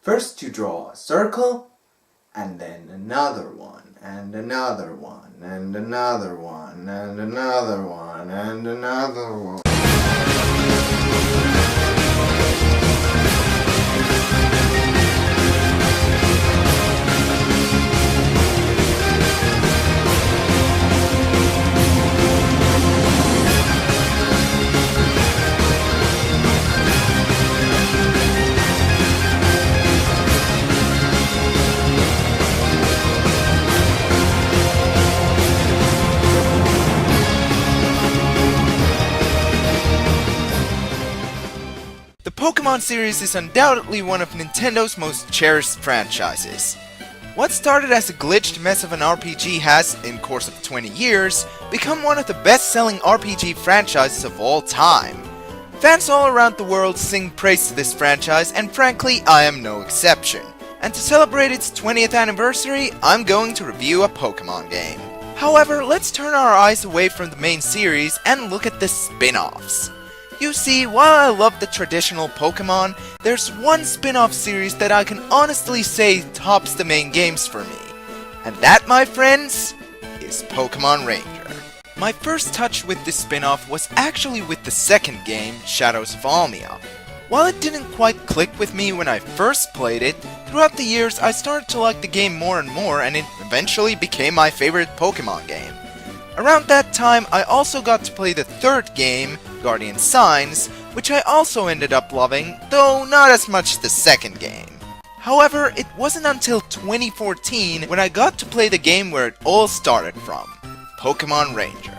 First you draw a circle, and then another one, and another one, and another one, and another one, and another one. The Pokémon series is undoubtedly one of Nintendo's most cherished franchises. What started as a glitched mess of an RPG has, in course of 20 years, become one of the best-selling RPG franchises of all time. Fans all around the world sing praise to this franchise, and frankly, I am no exception. And to celebrate its 20th anniversary, I'm going to review a Pokémon game. However, let's turn our eyes away from the main series and look at the spin-offs. You see, while I love the traditional Pokémon, there's one spin-off series that I can honestly say tops the main games for me. And that, my friends, is Pokémon Ranger. My first touch with this spin-off was actually with the second game, Shadows of Almia. While it didn't quite click with me when I first played it, throughout the years I started to like the game more and more, and it eventually became my favorite Pokémon game. Around that time, I also got to play the third game, Guardian Signs, which I also ended up loving, though not as much as the second game. However, it wasn't until 2014 when I got to play the game where it all started from, Pokémon Ranger.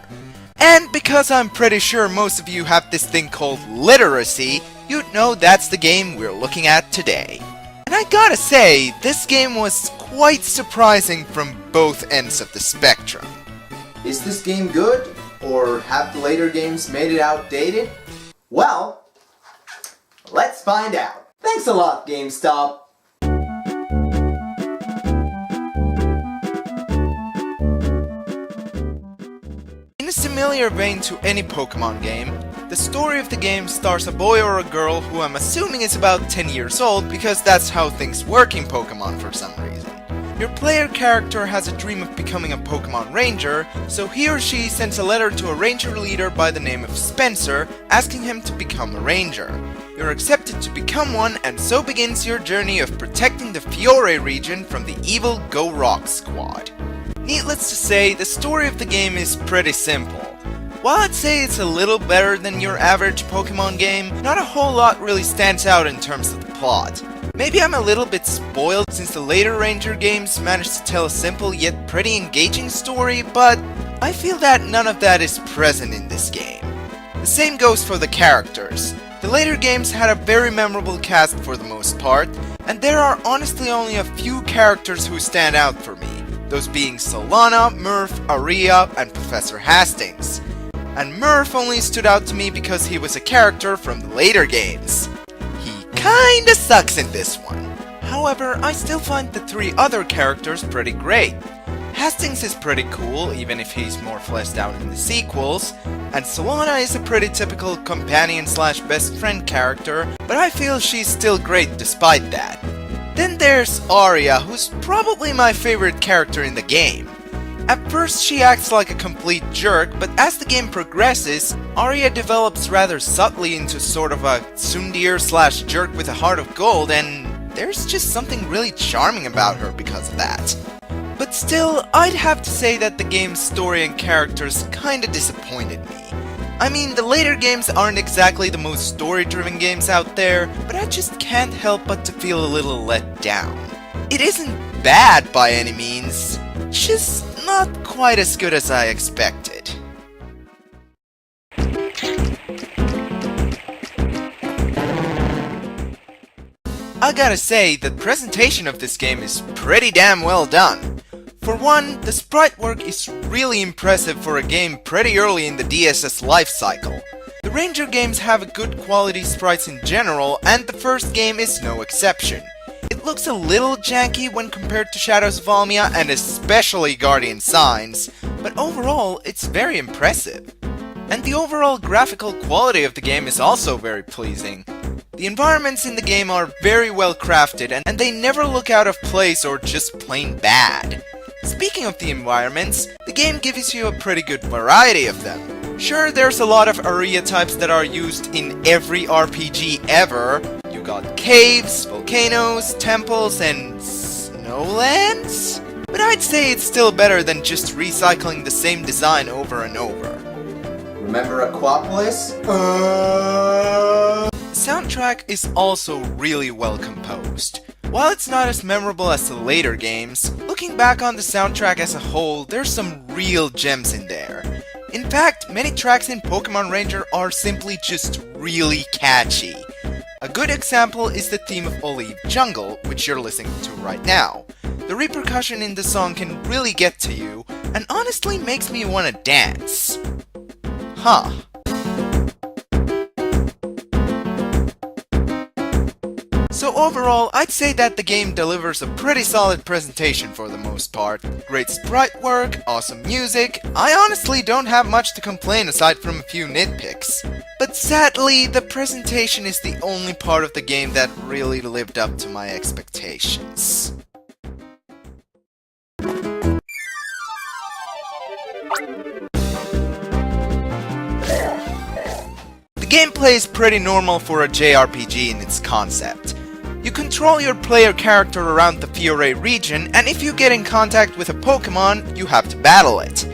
And because I'm pretty sure most of you have this thing called literacy, you'd know that's the game we're looking at today. And I gotta say, this game was quite surprising from both ends of the spectrum. Is this game good? Or have the later games made it outdated? Well, let's find out. Thanks a lot, GameStop. In a similar vein to any Pokémon game, the story of the game stars a boy or a girl who I'm assuming is about 10 years old because that's how things work in Pokémon for some reason. Your player character has a dream of becoming a Pokémon Ranger, so he or she sends a letter to a Ranger leader by the name of Spencer, asking him to become a Ranger. You're accepted to become one, and so begins your journey of protecting the Fiore region from the evil Go Rock Squad. Needless to say, the story of the game is pretty simple. While I'd say it's a little better than your average Pokémon game, not a whole lot really stands out in terms of the plot. Maybe I'm a little bit spoiled since the later Ranger games managed to tell a simple yet pretty engaging story, but I feel that none of that is present in this game. The same goes for the characters. The later games had a very memorable cast for the most part, and there are honestly only a few characters who stand out for me, those being Solana, Murph, Aria, and Professor Hastings. And Murph only stood out to me because he was a character from the later games. Kinda sucks in this one. However, I still find the three other characters pretty great. Hastings is pretty cool, even if he's more fleshed out in the sequels, and Solana is a pretty typical companion slash best friend character, but I feel she's still great despite that. Then there's Aria, who's probably my favorite character in the game. At first she acts like a complete jerk, but as the game progresses, Aria develops rather subtly into sort of a tsundere slash jerk with a heart of gold, and there's just something really charming about her because of that. But still, I'd have to say that the game's story and characters kinda disappointed me. I mean, the later games aren't exactly the most story-driven games out there, but I just can't help but to feel a little let down. It isn't bad by any means, just not quite as good as I expected. I gotta say, the presentation of this game is pretty damn well done. For one, the sprite work is really impressive for a game pretty early in the DS's life cycle. The Ranger games have good quality sprites in general, and the first game is no exception. It looks a little janky when compared to Shadows of Almia and especially Guardian Signs, but overall it's very impressive. And the overall graphical quality of the game is also very pleasing. The environments in the game are very well crafted and they never look out of place or just plain bad. Speaking of the environments, the game gives you a pretty good variety of them. Sure, there's a lot of area types that are used in every RPG ever. You got caves, volcanoes, temples, and snowlands? But I'd say it's still better than just recycling the same design over and over. Remember Aquapolis? The soundtrack is also really well composed. While it's not as memorable as the later games, looking back on the soundtrack as a whole, there's some real gems in there. In fact, many tracks in Pokémon Ranger are simply just really catchy. A good example is the theme of Olive Jungle, which you're listening to right now. The repercussion in the song can really get to you, and honestly makes me wanna dance. Huh. So overall, I'd say that the game delivers a pretty solid presentation for the most part. Great sprite work, awesome music. I honestly don't have much to complain aside from a few nitpicks. But sadly, the presentation is the only part of the game that really lived up to my expectations. The gameplay is pretty normal for a JRPG in its concept. You control your player character around the Fiore region, and if you get in contact with a Pokémon, you have to battle it.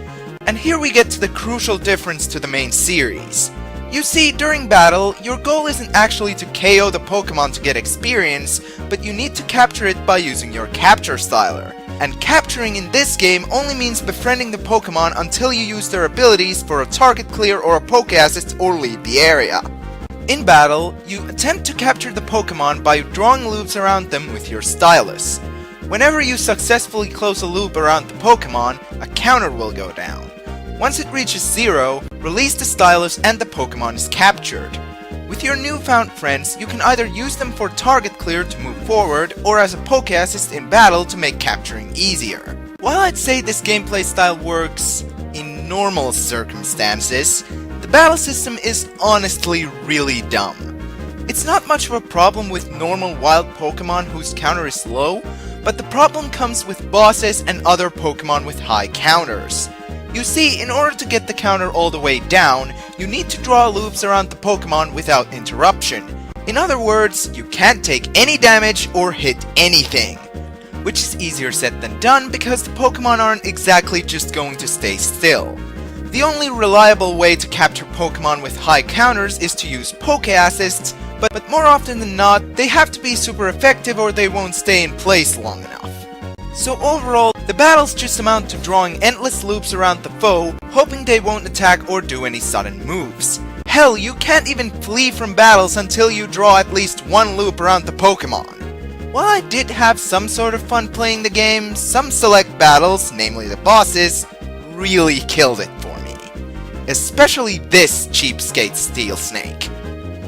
And here we get to the crucial difference to the main series. You see, during battle, your goal isn't actually to KO the Pokémon to get experience, but you need to capture it by using your capture styler. And capturing in this game only means befriending the Pokémon until you use their abilities for a target clear or a Poké Assist or leave the area. In battle, you attempt to capture the Pokémon by drawing loops around them with your stylus. Whenever you successfully close a loop around the Pokémon, a counter will go down. Once it reaches 0, release the stylus and the Pokémon is captured. With your newfound friends, you can either use them for target clear to move forward, or as a Poké Assist in battle to make capturing easier. While I'd say this gameplay style works in normal circumstances, the battle system is honestly really dumb. It's not much of a problem with normal wild Pokémon whose counter is low, but the problem comes with bosses and other Pokémon with high counters. You see, in order to get the counter all the way down, you need to draw loops around the Pokémon without interruption. In other words, you can't take any damage or hit anything. Which is easier said than done because the Pokémon aren't exactly just going to stay still. The only reliable way to capture Pokémon with high counters is to use Poké Assists, but more often than not, they have to be super effective or they won't stay in place long enough. So overall, the battles just amount to drawing endless loops around the foe, hoping they won't attack or do any sudden moves. Hell, you can't even flee from battles until you draw at least one loop around the Pokémon. While I did have some sort of fun playing the game, some select battles, namely the bosses, really killed it for me. Especially this cheapskate Steel Snake.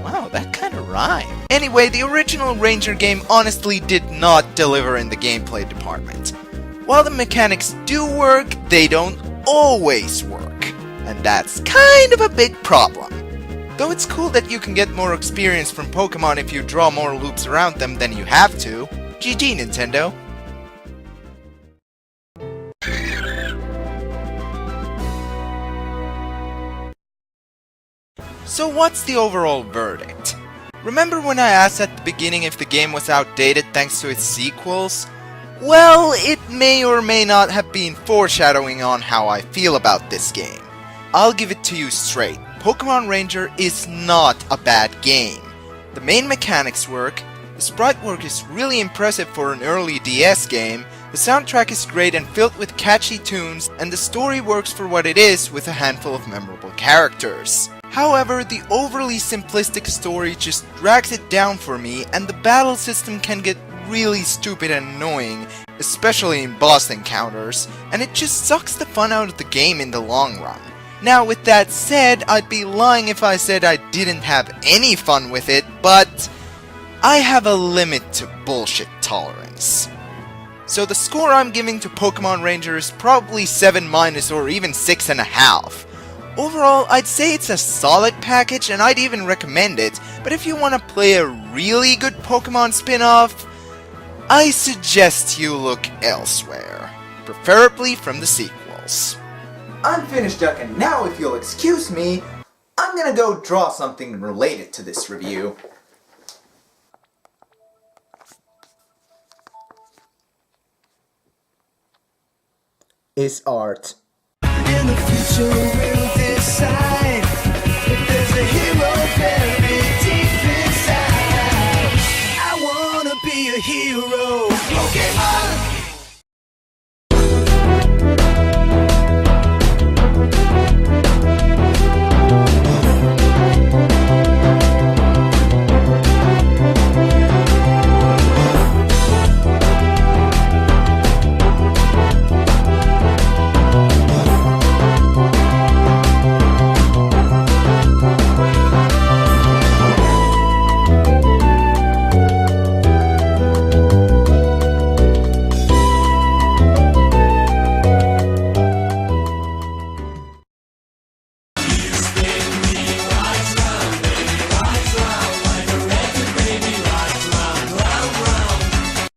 Wow, that kinda rhymed. Anyway, the original Ranger game honestly did not deliver in the gameplay department. While the mechanics do work, they don't always work. And that's kind of a big problem. Though it's cool that you can get more experience from Pokémon if you draw more loops around them than you have to. GG, Nintendo. So what's the overall verdict? Remember when I asked at the beginning if the game was outdated thanks to its sequels? Well, it may or may not have been foreshadowing on how I feel about this game. I'll give it to you straight. Pokémon Ranger is not a bad game. The main mechanics work, the sprite work is really impressive for an early DS game, the soundtrack is great and filled with catchy tunes, and the story works for what it is with a handful of memorable characters. However, the overly simplistic story just drags it down for me, and the battle system can get really stupid and annoying, especially in boss encounters, and it just sucks the fun out of the game in the long run. Now, with that said, I'd be lying if I said I didn't have any fun with it, but I have a limit to bullshit tolerance. So the score I'm giving to Pokémon Ranger is probably 7- or even 6.5. Overall, I'd say it's a solid package and I'd even recommend it, but if you want to play a really good Pokémon spin-off, I suggest you look elsewhere, preferably from the sequels. I'm finished ducking. Now if you'll excuse me, I'm gonna go draw something related to this review. Is art. In the future we'll decide if there's a hero buried deep inside. I wanna be a hero. Pokémon!